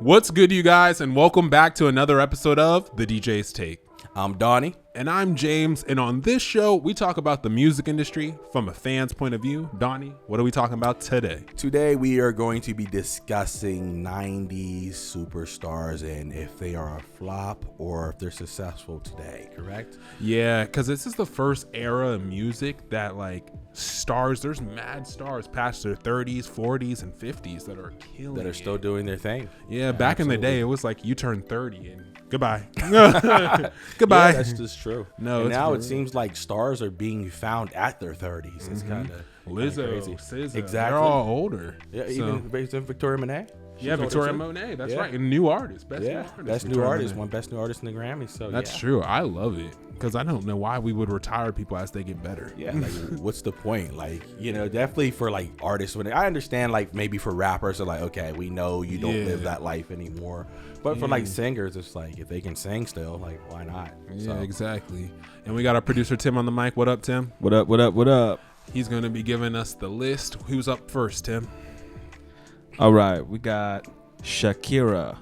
What's good, you guys, and welcome back to another episode of The DJ's Take. I'm Donnie. And I'm James, and on this show, we talk about the music industry from a fan's point of view. Donnie, what are we talking about today? Today, we are going to be discussing 90s superstars and if they are a flop or if they're successful today, correct? Yeah, because this is the first era of music that, stars, there's mad stars past their 30s, 40s, and 50s that are killing That are still doing their thing. Yeah, back in the day, it was like you turn 30 and goodbye. Goodbye. Yeah, that's just true. No, and now it seems like stars are being found at their 30s. It's kind of Lizzo, crazy. SZA, Exactly. they're all older. Yeah, So- even based on Victoria Monet. Yeah, Victoria Monet. That's Yeah. right. And new artist. Best new artist. Best new Victoria artist. Monet. Won Best New Artist in the Grammy. So That's true. I love it because I don't know why we would retire people as they get better. Yeah, what's the point? Definitely for artists. When I understand, maybe for rappers, are okay, we know you don't live that life anymore. But for singers, it's if they can sing still, why not? Yeah, exactly. And we got our producer Tim on the mic. What up, Tim? What up, what up, what up? He's going to be giving us the list. Who's up first, Tim? All right, we got Shakira.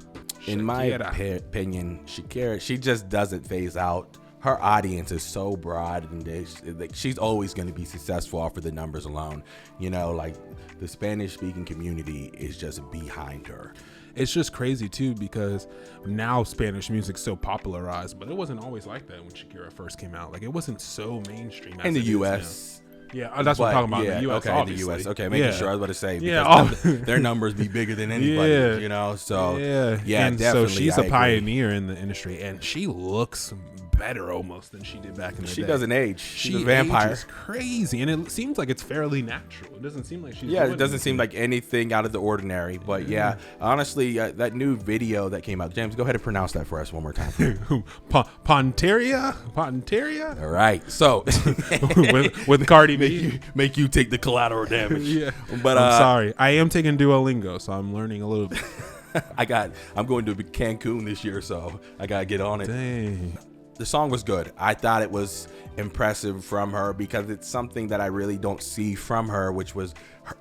In my opinion, Shakira, she just doesn't phase out. Her audience is so broad, and she's always going to be successful off of the numbers alone. The Spanish-speaking community is just behind her. It's just crazy, too, because now Spanish music's so popularized, but it wasn't always like that when Shakira first came out. It wasn't so mainstream as In the it is U.S., now. Yeah, that's what I'm talking about. Yeah, in the U.S., okay, obviously. in the U.S. Okay, making sure. I was about to say, Yeah, their numbers be bigger than anybody, So, yeah, and definitely. So she's a pioneer in the industry, and she looks better almost than she did back in the day. She doesn't age. She's a vampire. Ages crazy, and it seems like it's fairly natural. It doesn't seem like she's it doesn't seem like anything out of the ordinary. But honestly, that new video that came out, James, go ahead and pronounce that for us one more time. Ponteria. All right, so with Cardi B, make you take the collateral damage. Yeah, but I'm sorry. I am taking Duolingo, so I'm learning a little bit. I'm going to Cancun this year, so I gotta get on it. Dang. The song was good. I thought it was impressive from her because it's something that I really don't see from her, which was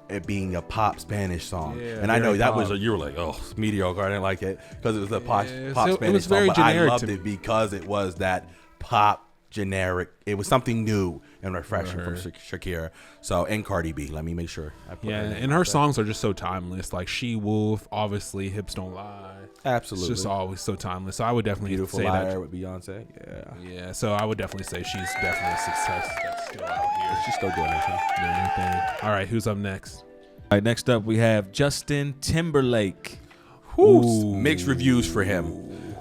it being a pop Spanish song. Yeah, and I know that pop. was you were like, oh, mediocre. I didn't like it because it was a pop So Spanish it was song. very But I generic loved to it me. because it was that pop generic. It was something new and refreshing from Shakira. So, and Cardi B. Let me make sure. And her songs are just so timeless. Like She Wolf, obviously, Hips Don't Lie. Absolutely. It's just always so timeless. So I would definitely Beautiful say Liar that. with Beyoncé. Yeah, so I would definitely say she's definitely a success that's still out here. She's still doing her thing. All right, who's up next? All right, next up we have Justin Timberlake. Ooh. Mixed reviews for him.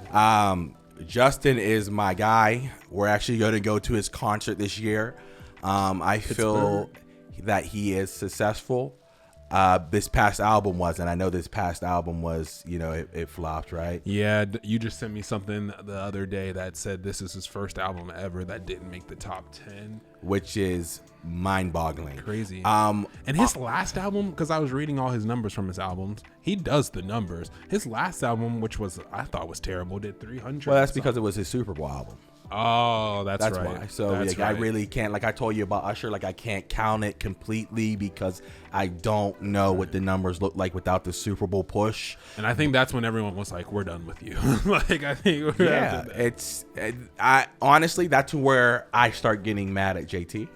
Justin is my guy. We're actually going to go to his concert this year. I feel that he is successful. This past album was, and I know this past album was, it flopped, right? Yeah, you just sent me something the other day that said this is his first album ever that didn't make the top 10. Which is mind-boggling. Crazy. And his last album, because I was reading all his numbers from his albums, he does the numbers. His last album, which I thought was terrible, did 300. Well, that's because it was his Super Bowl album. Oh, that's right. Why. So I really can't, I told you about Usher, I can't count it completely because I don't know what the numbers look like without the Super Bowl push. And I think that's when everyone was like, "We're done with you." I think I honestly, that's where I start getting mad at JT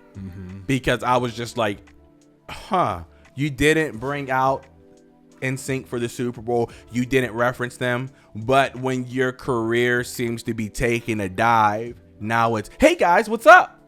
because I was just like, you didn't bring out NSYNC for the Super Bowl. You didn't reference them. But when your career seems to be taking a dive, now it's, hey guys, what's up?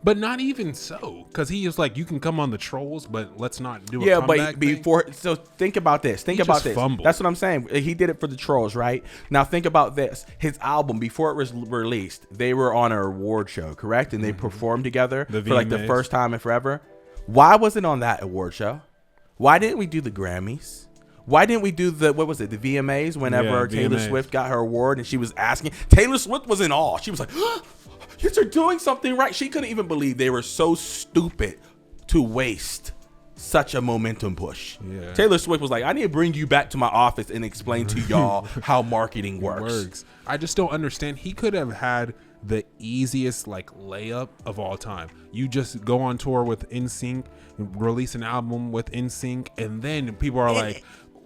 But not even so, because he is like, you can come on the Trolls, but let's not do a comeback. But before, so think about this. Fumbled. That's what I'm saying. He did it for the Trolls, right? Now think about this. His album, before it was released, they were on an award show, correct? And they performed together for the first time in forever. Why wasn't on that award show? Why didn't we do the Grammys? Why didn't we do the VMAs whenever Taylor Swift got her award and she was asking? Taylor Swift was in awe. She was like, you're doing something right. She couldn't even believe they were so stupid to waste such a momentum push. Yeah. Taylor Swift was like, I need to bring you back to my office and explain to y'all how marketing works. I just don't understand. He could have had the easiest layup of all time. You just go on tour with NSYNC, release an album with NSYNC, and then people are like,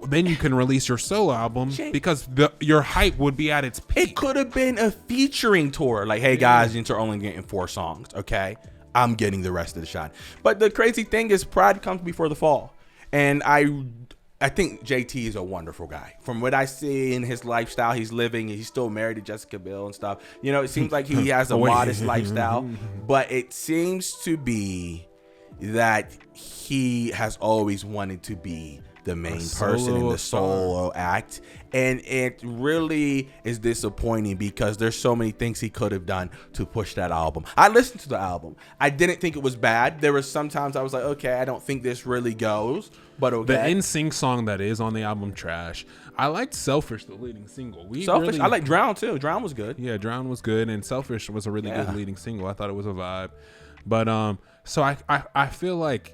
then you can release your solo album because your hype would be at its peak. It could have been a featuring tour. Like, hey guys, you're only getting 4 songs. Okay, I'm getting the rest of the shot. But the crazy thing is, pride comes before the fall, and I think JT is a wonderful guy. From what I see in his lifestyle, he's living. He's still married to Jessica Biel and stuff. You know, it seems like he has a modest lifestyle, but it seems to be that he has always wanted to be the main person in the solo act, and it really is disappointing because there's so many things he could have done to push that album. I listened to the album. I didn't think it was bad. There were sometimes I was like, okay, I don't think this really goes, but okay. The NSYNC song that is on the album, trash. I liked Selfish, the leading single. Selfish. I like Drown too. Drown was good. Yeah, Drown was good, and Selfish was a really good leading single. I thought it was a vibe. But so I feel like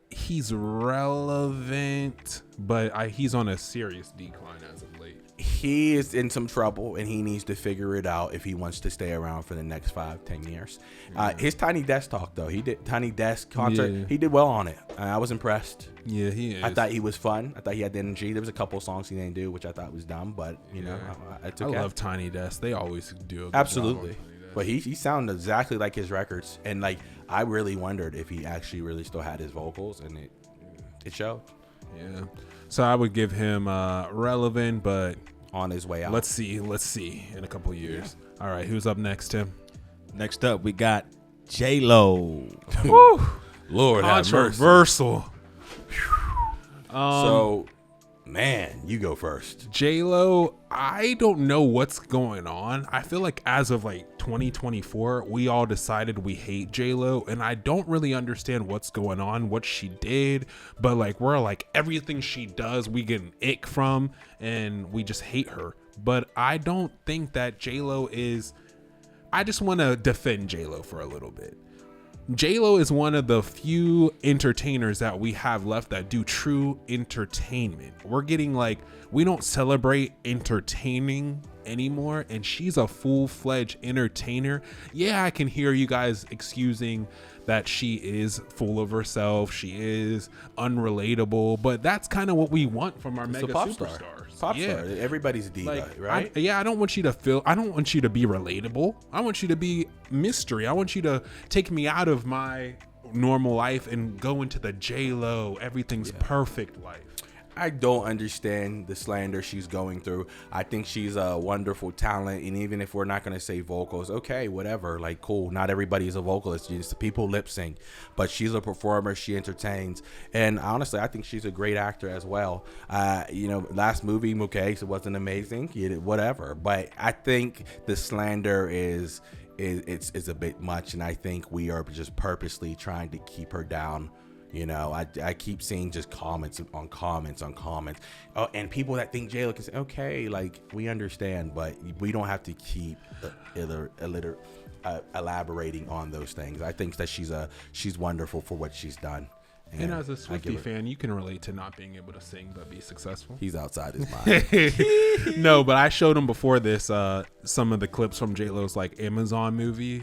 he's relevant, but he's on a serious decline as of late. He is in some trouble, and he needs to figure it out if he wants to stay around for the next 5-10 years. His Tiny Desk talk, though, he did Tiny Desk concert. Yeah. He did well on it. I was impressed. Yeah, he is. I thought he was fun. I thought he had the energy. There was a couple of songs he didn't do, which I thought was dumb, but you know, I love Tiny Desk. They always do a good absolutely. job on Tiny Desk. But he sounded exactly like his records, and like I really wondered if he actually really still had his vocals, and it showed. Yeah. So I would give him relevant, but on his way out. Let's see in a couple years. Yeah. All right, who's up next, Tim? Next up, we got J-Lo. Woo! Lord have mercy. Controversial. So, man, you go first. J-Lo, I don't know what's going on. I feel like as of like 2024, we all decided we hate J-Lo, and I don't really understand what's going on, what she did, but like we're like everything she does, we get an ick from, and we just hate her. But I don't think that J-Lo is. I just want to defend J-Lo for a little bit. J-Lo is one of the few entertainers that we have left that do true entertainment. We're getting like, we don't celebrate entertaining anymore, and she's a full-fledged entertainer. Yeah, I can hear you guys excusing that she is full of herself, she is unrelatable, but that's kind of what we want from our mega superstars. Pop star. Everybody's a diva, like, right? I don't want you to be relatable. I want you to be mystery. I want you to take me out of my normal life and go into the J-Lo, everything's perfect life. I don't understand the slander she's going through. I think she's a wonderful talent, and even if we're not going to say vocals, okay, whatever, like cool. Not everybody is a vocalist. Just people lip sync, but she's a performer. She entertains, and honestly, I think she's a great actor as well. Last movie, okay, so it wasn't amazing, whatever. But I think the slander is a bit much, and I think we are just purposely trying to keep her down. You know, I keep seeing just comments on comments. Oh, and people that think J-Lo can say, okay, like, we understand, but we don't have to keep elaborating on those things. I think that she's wonderful for what she's done. And as a Swiftie fan, you can relate to not being able to sing but be successful. He's outside his mind. No, but I showed him before this some of the clips from J-Lo's like Amazon movie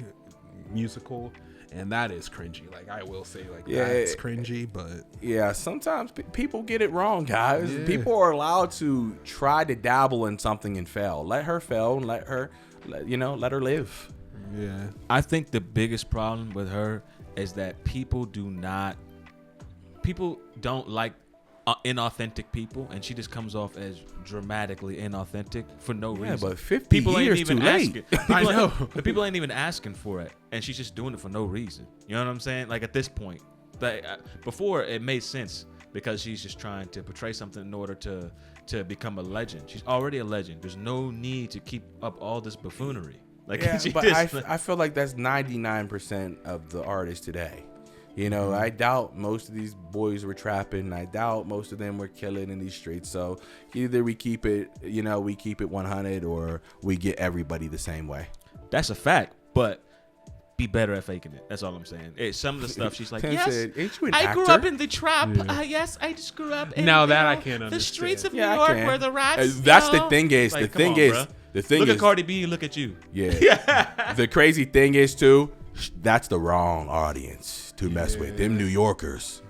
musical. And that is cringy. Like, I will say, like, that's cringy, but yeah, sometimes people get it wrong, guys. Yeah. People are allowed to try to dabble in something and fail. Let her fail and let her live. Yeah. I think the biggest problem with her is that people don't like inauthentic people, and she just comes off as dramatically inauthentic for no reason. But 50 people years ain't even too late. I know. The people ain't even asking for it, and she's just doing it for no reason. You know what I'm saying? Like, at this point, like, before it made sense because she's just trying to portray something in order to become a legend. She's already a legend. There's no need to keep up all this buffoonery. Like, yeah, but I feel like that's 99% of the artists today. You know, I doubt most of these boys were trapping. I doubt most of them were killing in these streets. So either we keep it 100, or we get everybody the same way. That's a fact, but be better at faking it. That's all I'm saying. Some of the stuff she's like, yes, said, ain't you an I actor? grew up in the trap. Yes, I just grew up in I can't the streets of understand. New York where the rats. That's the thing is, like, the thing is, look at Cardi B, look at you. Yeah. The crazy thing is too, that's the wrong audience to mess with. Them New Yorkers,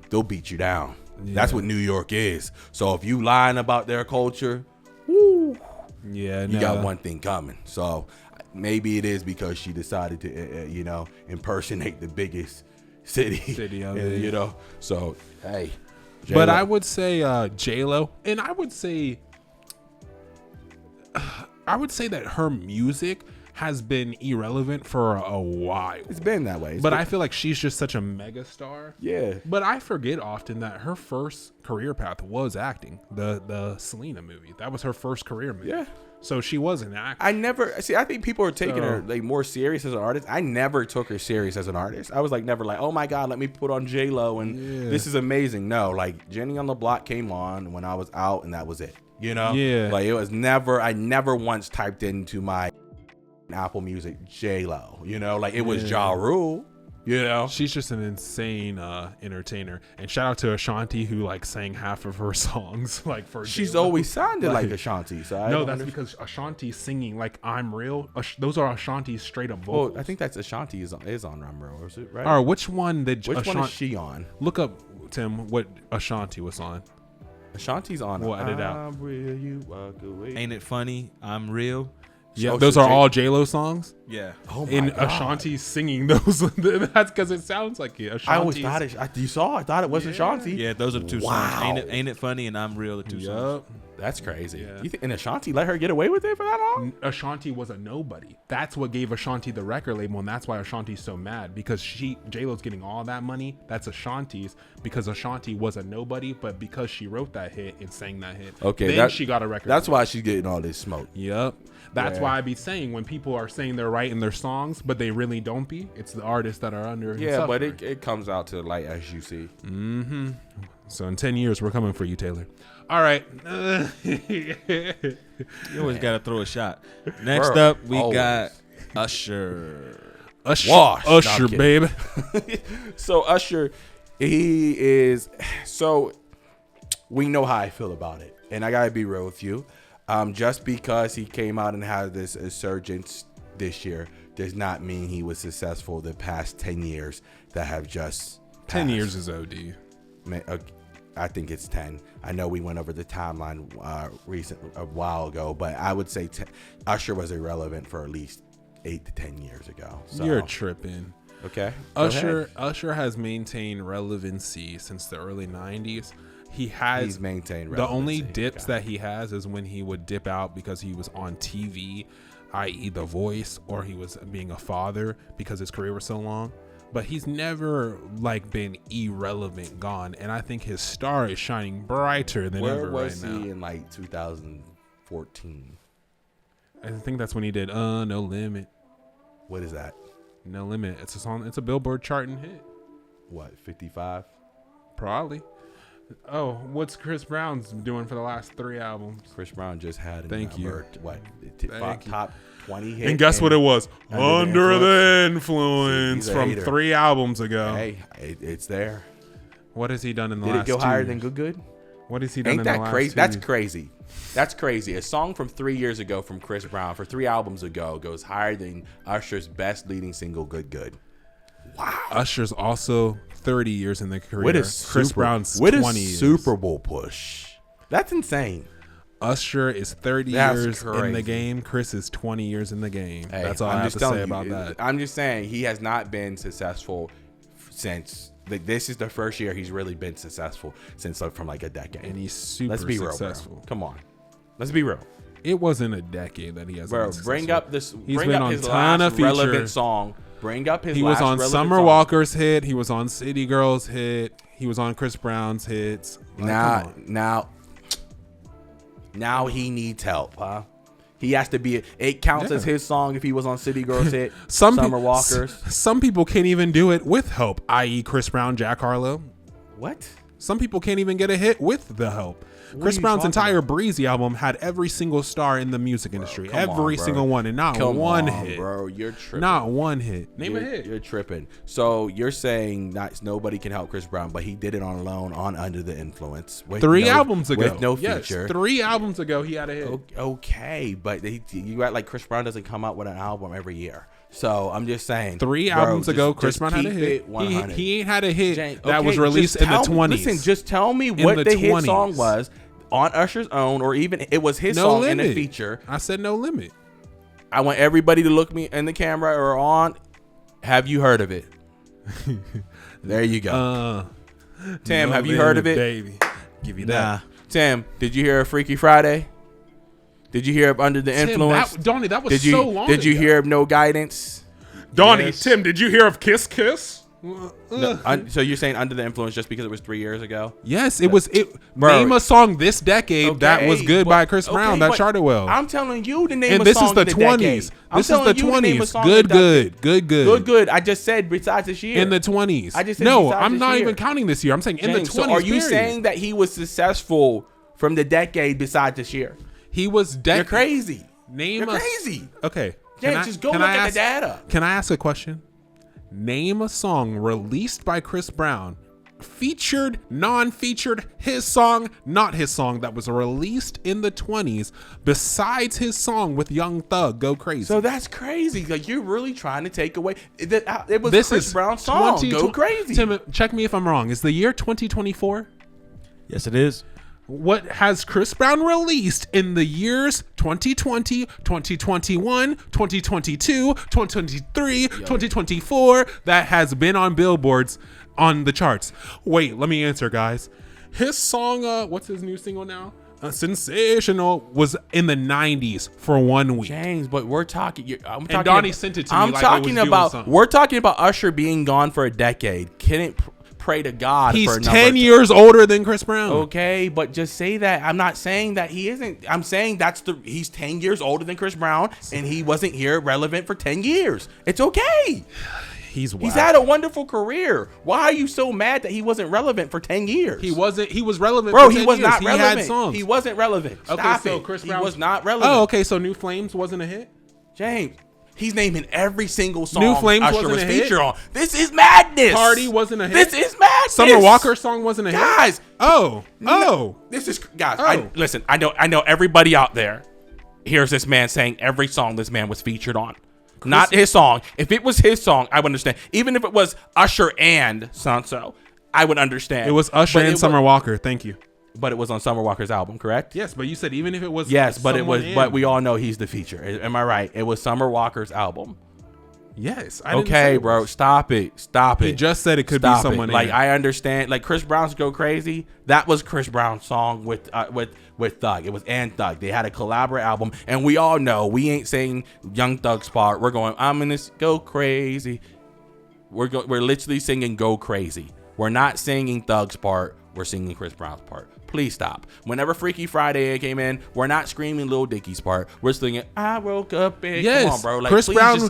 they'll beat you down. That's what New York is. So if you lying about their culture, woo, you got one thing coming. So maybe it is because she decided to, impersonate the biggest city of it. So hey, J-Lo. But I would say J-Lo, and I would say that her music has been irrelevant for a while. It's been that way. But I feel like she's just such a mega star. Yeah. But I forget often that her first career path was acting. The Selena movie. That was her first career movie. Yeah. So she was an actor. I think people are taking her like more serious as an artist. I never took her serious as an artist. I was like never like, oh my God, let me put on J-Lo and this is amazing. No, like Jenny on the Block came on when I was out and that was it. Yeah. Like it was I never once typed into my Apple Music J-Lo, like it was Ja Rule, She's just an insane entertainer. And shout out to Ashanti who like sang half of her songs like for she's J-Lo. always sounded like Ashanti. So that's because Ashanti's singing like I'm Real. Those are Ashanti's straight up vocals. Well, I think that's Ashanti is on I'm Real, is it right? All right, which one one is she on? Look up, Tim, what Ashanti was on. Ashanti's on. We'll edit out. I'm real, you walk away. Ain't it funny? I'm real. Yeah, those are all J-Lo songs. Yeah. Oh my and God. Ashanti's singing those. That's because it sounds like it. I always thought I thought it was Ashanti. Yeah, those are the two Wow. songs. Ain't it funny? And I'm real. The two songs. That's crazy. Yeah. You think and Ashanti let her get away with it for that long? Ashanti was a nobody. That's what gave Ashanti the record label, and that's why Ashanti's so mad because J-Lo's getting all that money. That's Ashanti's because Ashanti was a nobody, but because she wrote that hit and sang that hit, then she got a record. That's why she's getting all this smoke. Yep. That's why I be saying when people are saying they're writing their songs, but they really don't be. It's the artists that are under. Yeah, but it comes out to light as you see. Mm-hmm. So in 10 years, we're coming for you, Taylor. All right. You always got to throw a shot. Next up, we got Usher. Usher, baby. So Usher, he is. So we know how I feel about it, and I gotta be real with you. Just because he came out and had this resurgence this year does not mean he was successful the past 10 years that have just passed. 10 years is OD. I think it's 10. I know we went over the timeline a while ago, but I would say Usher was irrelevant for at least 8 to 10 years ago. So. You're tripping. Okay. Usher has maintained relevancy since the early 90s. He's maintained relevancy. The only dips that he has is when he would dip out because he was on TV, i.e. The Voice, or he was being a father because his career was so long. But he's never like been irrelevant, gone, and I think his star is shining brighter than ever right now. Where was he in like 2014? I think that's when he did No Limit. What is that? No Limit. It's a song. It's a Billboard charting hit. What, 55? Probably. Oh, what's Chris Brown's doing for the last 3 albums? Chris Brown just had top 20 hit. And guess what it was? Under the Influence from 3 albums ago. Hey, it's there. What has he done in the last 2 years? Did it go higher than Good? What has he done in the last 2 years? That's crazy. That's crazy. A song from 3 years ago from Chris Brown, for 3 albums ago, goes higher than Usher's best leading single, Good. Wow. Usher's also 30 years in the career. Chris Brown's 20 years. Super Bowl push. That's insane. Usher is 30 years in the game. Chris is 20 years in the game. Hey, that's all I have to say about that. I'm just saying he has not been successful since. This is the first year he's really been successful since from like a decade. And he's super successful. Real, come on. Let's be real. It wasn't a decade that he has been successful. Bring up this. He's bring been up on his ton last of relevant song. Bring up his. He was on Summer Walker's hit. He was on City Girls hit. He was on Chris Brown's hits. Now he needs help, huh? He has to be. It counts as his song if he was on City Girls hit. Summer Walker's. Some people can't even do it with help, i.e., Chris Brown, Jack Harlow. What? Some people can't even get a hit with the help. Chris Brown's entire Breezy album had every single star in the music industry. Every single one, and not one hit. Bro, you're tripping. Not one hit. Name a hit. You're tripping. So you're saying nobody can help Chris Brown, but he did it on alone on Under the Influence. 3 albums ago. With no feature. Yes, 3 albums ago he had a hit. Okay, but you act like Chris Brown doesn't come out with an album every year. So I'm just saying. 3 albums ago, Chris Brown had a hit. He ain't had a hit that was released in the 20s. Listen, just tell me what the hit song was on Usher's own, or even it was his song in a feature. I said No Limit. I want everybody to look me in the camera or on. Have you heard of it? There you go. Tim, have you heard of it? Baby, give you that. Tim, did you hear of Freaky Friday? Did you hear of Under the Influence? Donnie, that was so long Did you hear of No Guidance? Donnie, yes. Tim, did you hear of Kiss Kiss? No, so you're saying Under the Influence just because it was 3 years ago? Yes, it was. Name a song this decade that was good by Chris Brown that charted well. I'm telling you to name and a this song is the 20s. This is the 20s. Good. I just said besides this year. In the 20s. I just said no, I'm not even counting this year. I'm saying in the 20s. So are you saying that he was successful from the decade besides this year? He was. You're crazy. You're crazy. Okay. James, just go look at the data. Can I ask a question? Name a song released by Chris Brown, featured, non-featured, his song, not his song, that was released in the 20s, besides his song with Young Thug, Go Crazy. So that's crazy. Like, you're really trying to take away. It was Chris Brown's song, Go Crazy. Tim, check me if I'm wrong. Is the year 2024? Yes, it is. What has Chris Brown released in the years 2020, 2021, 2022, 2023, 2024 that has been on billboards on the charts? Wait, let me answer, guys. His song, what's his new single now? Sensational was in the 90s for 1 week. James, but we're talking. And Donnie sent it to me. I'm talking about. We're talking about Usher being gone for a decade. Couldn't pray to God. He's 10 years older than Chris Brown. Okay, but just say that. I'm not saying that he isn't. I'm saying he's 10 years older than Chris Brown, and he wasn't here relevant for 10 years. It's okay. He's had a wonderful career. Why are you so mad that he wasn't relevant for 10 years? He was relevant. Bro, for 10 he was years. not relevant. He had songs. He wasn't relevant. Okay, so Chris Brown was not relevant. Oh, okay, so New Flames wasn't a hit? James, he's naming every single song New Flames Usher wasn't was a hit? featured on. This is madness. Party wasn't a hit? This is madness. Summer Walker's song wasn't a hit? Guys. This is, guys, listen, I know everybody out there hears this man saying every song this man was featured on. Not his song. If it was his song, I would understand. Even if it was Usher and Sanso, I would understand. It was Usher and Summer Walker. Thank you. But it was on Summer Walker's album, correct? Yes, but you said even if it was. Yes, but it was. But we all know he's the feature. Am I right? It was Summer Walker's album. Yes. Okay, bro. Stop it. He just said it could be someone. Like, I understand. Like, Chris Brown's Go Crazy. That was Chris Brown's song with Thug. It was and Thug. They had a collaborate album, and we all know we ain't saying Young Thug's part. We're going, I'm in this Go Crazy. We're literally singing Go Crazy. We're not singing Thug's part. We're singing Chris Brown's part. Please stop. Whenever Freaky Friday came in, we're not screaming Lil Dicky's part. We're singing I woke up big. Yes. Come on, bro. Like, Chris Brown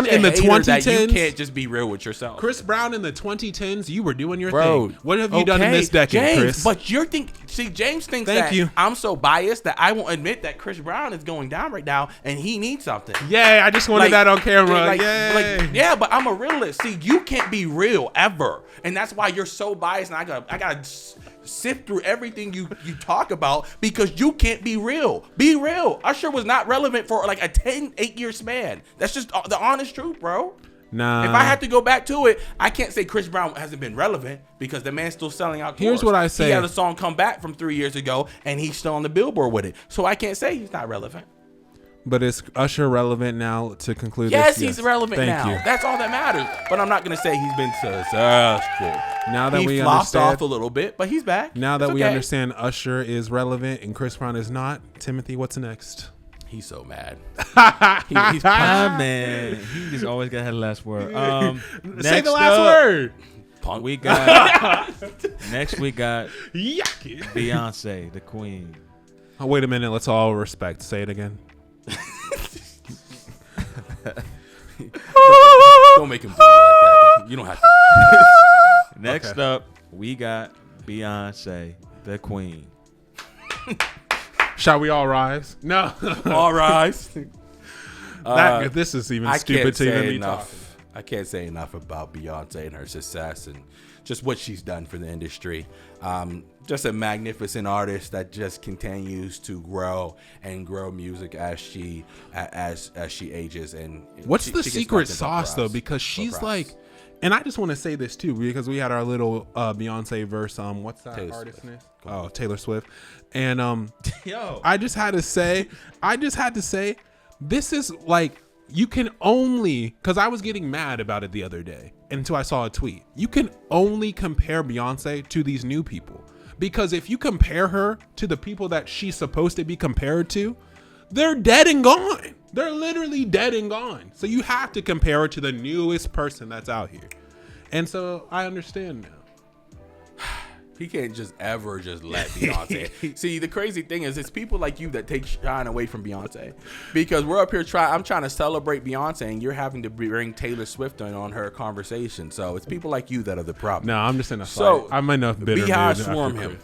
in the 2010s. You can't just be real with yourself. Chris Brown in the 2010s, you were doing your thing. What have you done in this decade, James, Chris? But James thinks that I'm so biased that I won't admit that Chris Brown is going down right now and he needs something. Yeah, I just wanted that on camera. Yeah, but I'm a realist. See, you can't be real ever. And that's why you're so biased, and I gotta sift through everything you talk about because you can't be real. Be real. Usher was not relevant for like a 8-year span. That's just the honest truth, bro. Nah. If I had to go back to it, I can't say Chris Brown hasn't been relevant because the man's still selling out tours. Here's what I say. He had a song come back from 3 years ago, and he's still on the Billboard with it. So I can't say he's not relevant. But is Usher relevant now to conclude yes, this? Yes, he's relevant now. You. That's all that matters. But I'm not going to say he's been successful. Now that we flopped understand, off a little bit, but he's back. Now that we understand Usher is relevant and Chris Brown is not, Timothy, what's next? He's so mad. He's man. He just always got to have the last word. Say the last word. Punk. We got next. We got Beyonce, the queen. Oh, wait a minute. Let's all respect. Say it again. Don't make him do it like that. You don't have to. Next up, we got Beyonce, the queen. Shall we all rise? No. All rise. This is even stupid to even be talking. I can't say enough about Beyonce and her success and just what she's done for the industry. Just a magnificent artist that just continues to grow and grow music as she ages. And what's the she gets secret nothing but sauce though? props. Because she's Props. like, and I just want to say this too, because we had our little Beyonce verse. What's that Taylor artist's Swift. name? Oh, Taylor Swift. And Yo, I just had to say, this is like, you can only, because I was getting mad about it the other day until I saw a tweet. You can only compare Beyonce to these new people. Because if you compare her to the people that she's supposed to be compared to, they're dead and gone. They're literally dead and gone. So you have to compare her to the newest person that's out here. And so I understand now. He can't just ever just let Beyonce. See, the crazy thing is, it's people like you that take shine away from Beyonce, because we're up here I'm trying to celebrate Beyonce, and you're having to bring Taylor Swift on her conversation. So it's people like you that are the problem. No, I'm just in a fight. So I'm in a bitter Beehive mood swarm after him.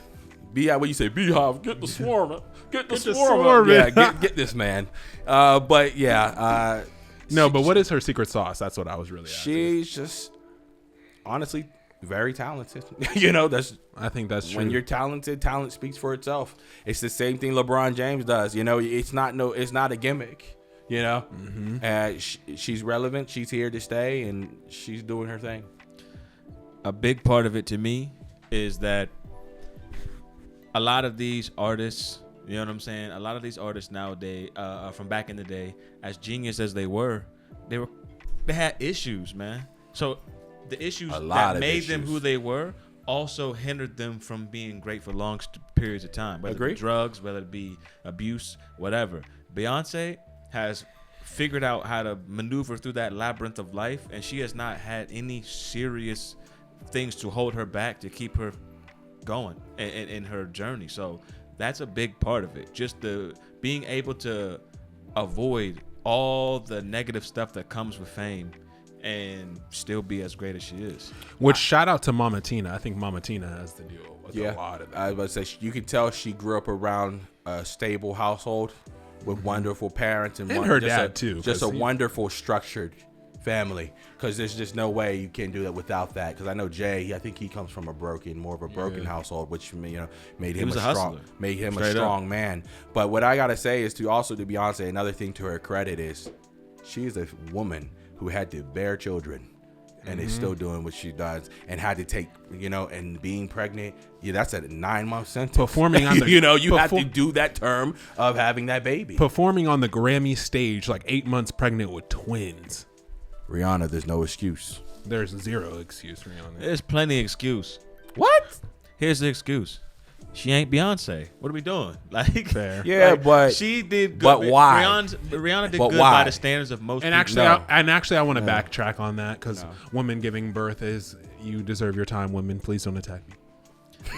Beehive, what you say? Beehive, get the swarming. Get the the swarming. swarming. Yeah, get this man. But yeah. No, but what is her secret sauce? That's what I was really asking. She's just honestly very talented. I think that's true. When you're talented, talent speaks for itself. It's the same thing LeBron James does. It's not a gimmick. She's relevant. She's here to stay, and she's doing her thing. a big part of it to me is that a lot of these artists, you know what I'm saying? A lot of these artists nowadays, from back in the day, as genius as they had issues, man. So the issues that made them who they were also hindered them from being great for long periods of time. Whether it be drugs, whether it be abuse, whatever. Beyonce has figured out how to maneuver through that labyrinth of life, and she has not had any serious things to hold her back to keep her going in her journey. So that's a big part of it. Just the being able to avoid all the negative stuff that comes with fame and still be as great as she is. Which shout out to Mama Tina. I think Mama Tina has to deal with a lot of that. I was about to say, you can tell she grew up around a stable household with wonderful parents and her dad too. Just a wonderful structured family, because there's just no way you can do that without that. Because I know Jay, I think he comes from more of a broken household, which made him a strong man. But what I gotta say is to Beyonce, another thing to her credit is she's a woman who had to bear children and is still doing what she does, and had to take, and being pregnant, that's a 9-month sentence. Performing on the, you have to do that term of having that baby. Performing on the Grammy stage, like 8 months pregnant with twins. Rihanna, there's no excuse. There's zero excuse, Rihanna. There's plenty of excuse. What? Here's the excuse. She ain't Beyonce. What are we doing? Fair. Yeah, but she did good. But why? Rihanna did good by the standards of most and people. Actually, I want to backtrack on that, because women giving birth is, you deserve your time, women. Please don't attack me.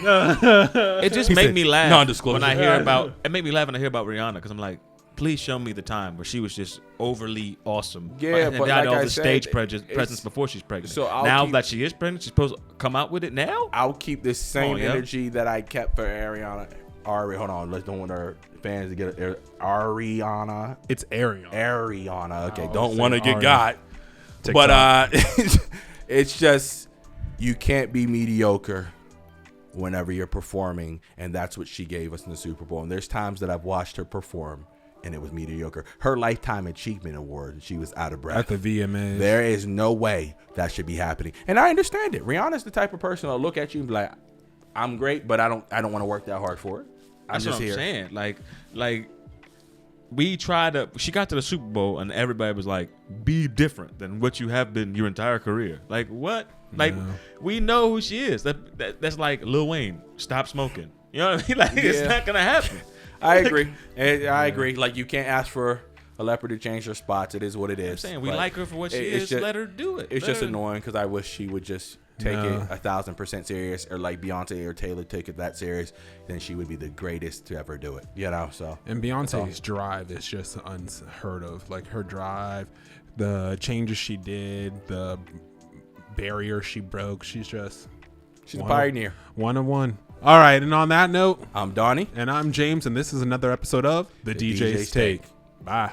It just made me laugh non-disclosure. when I hear about. It made me laugh when I hear about Rihanna, because I'm like, please show me the time where she was just overly awesome. Yeah, and but had like all I the said, stage presence before she's pregnant. So now that she is pregnant, she's supposed to come out with it now. I'll keep this same yeah. energy that I kept for Ariana. Hold on, let's don't want our fans to get Ariana. It's Ariana. Ariana. Okay, Oh, don't want to get Ariana. got. TikTok. But it's just, you can't be mediocre whenever you're performing, and that's what she gave us in the Super Bowl. And there's times that I've watched her perform, and it was mediocre. Her Lifetime Achievement Award, she was out of breath. At the VMAs. There is no way that should be happening. And I understand it. Rihanna's the type of person that'll look at you and be like, I'm great, but I don't want to work that hard for it. That's what I'm saying. Like she got to the Super Bowl and everybody was like, be different than what you have been your entire career. Like what? Like we know who she is. That's like Lil Wayne, stop smoking. You know what I mean? Like it's not gonna happen. I agree. I agree. Like, you can't ask for a leopard to change her spots. It is what it is. I'm saying we like her for what she is. Let her do it. It's just annoying, because I wish she would just take it 1,000% serious, or like Beyonce or Taylor take it that serious. Then she would be the greatest to ever do it. So. And Beyonce's drive is just unheard of. Like, her drive, the changes she did, the barrier she broke. She's a pioneer. One of one. All right, and on that note, I'm Donnie. And I'm James, and this is another episode of The DJ's Take. Bye.